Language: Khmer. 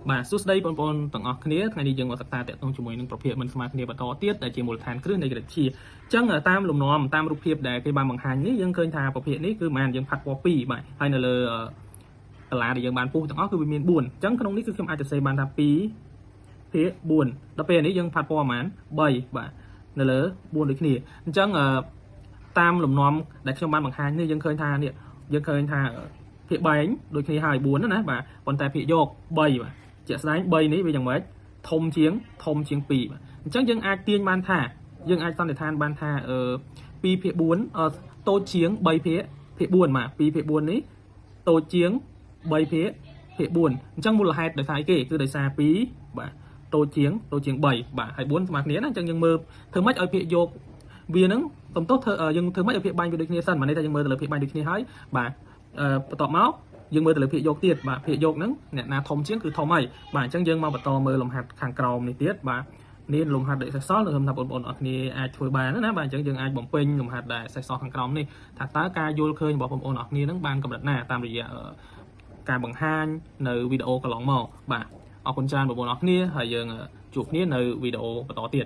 បាទសួស្តីបងប្អូនទាំងអស់គ្នាថ្ងៃនេះយើងមកសិក្សាតាក់ទងជាមួយនឹងប្រភេទមិនស្មើគ្នាបន្តទៀតដែលជាមូលដ្ឋានគ្រឹះនៃក្រិតជាអញ្ចឹងតាមលំនាំតាមរូបភាពដែលគេបានបង្ហាញនេះយើងឃើញថាប្រភេទនេះគឺមិនយើងផាត់ពណ៌2បាទហើយនៅលើកលាដែលយើងបានពុះទាំងអស់គឺវាមាន4អញ្ចឹងក្នុងនេះគឺខ្ញុំអាចសរសេរបានថា2ភាគ4ដល់ពេលនេះយើងផាត់ពណ៌ប្រហែល3បាទនៅលើ4ដូចគ្នាអញ្ចឹងតាមលំនាំដែលខ្ញុំបានបង្ហាញនេះយើងឃើញថានេះយើងឃើញថាភាគបែងដូចគ្នាហើយ4ណាបាទប៉ុន្តែភាគយក3បាទជាក់ស្ដែង3នេះវាយ៉ាងម៉េចធំជាង2បាទអញ្ចឹងយើងអាចទាញបានថាយើងអាចសន្និដ្ឋានបានថា2ភាគ4តូចជាង3ភាគ4បាទ2ភាគ4នេះតូចជាង3ភាគ4អញ្ចឹងមូលហេតុដោយសារអីគេគឺដោយសារ2បាទតូចជាង3បាទហើយ4ស្មើគ្នាណាអញ្ចឹងយើងមើលធ្វើម៉េចឲ្យភាគយកវានឹងសំទោសធ្វើយើងធ្វើម៉េចឲ្យភាគបាញ់វាដូចគ្នាសិនបាទនេះតែយើងមើលទៅលើភាគបាញ់ដូចគ្នាហើយបាទបន្ទាប់មកយើងមើលទៅលើភាគយកទៀតបាទភាគយកហ្នឹងអ្នកណាធំជាងគឺធំហើយបាទអញ្ចឹងយើងមកបន្តមើលលំហាត់ខាងក្រោមនេះទៀតបាទនេះលំហាត់ដែលសេសសល់ខ្ញុំថាបងប្អូនអរគ្នាអាចធ្វើបានណាបាទអញ្ចឹងយើងអាចបំពេញលំហាត់ដែលសេសសល់ខាងក្រោមនេះថាតើការយល់ឃើញរបស់បងប្អូនអរគ្នានឹងបានកម្រិតណាតាមរយៈការបង្ហាញនៅវីដេអូកន្លងមកបាទអរគុណច្រើនបងប្អូនអរគ្នាហើយយើងជួបគ្នានៅវីដេអូបន្តទៀត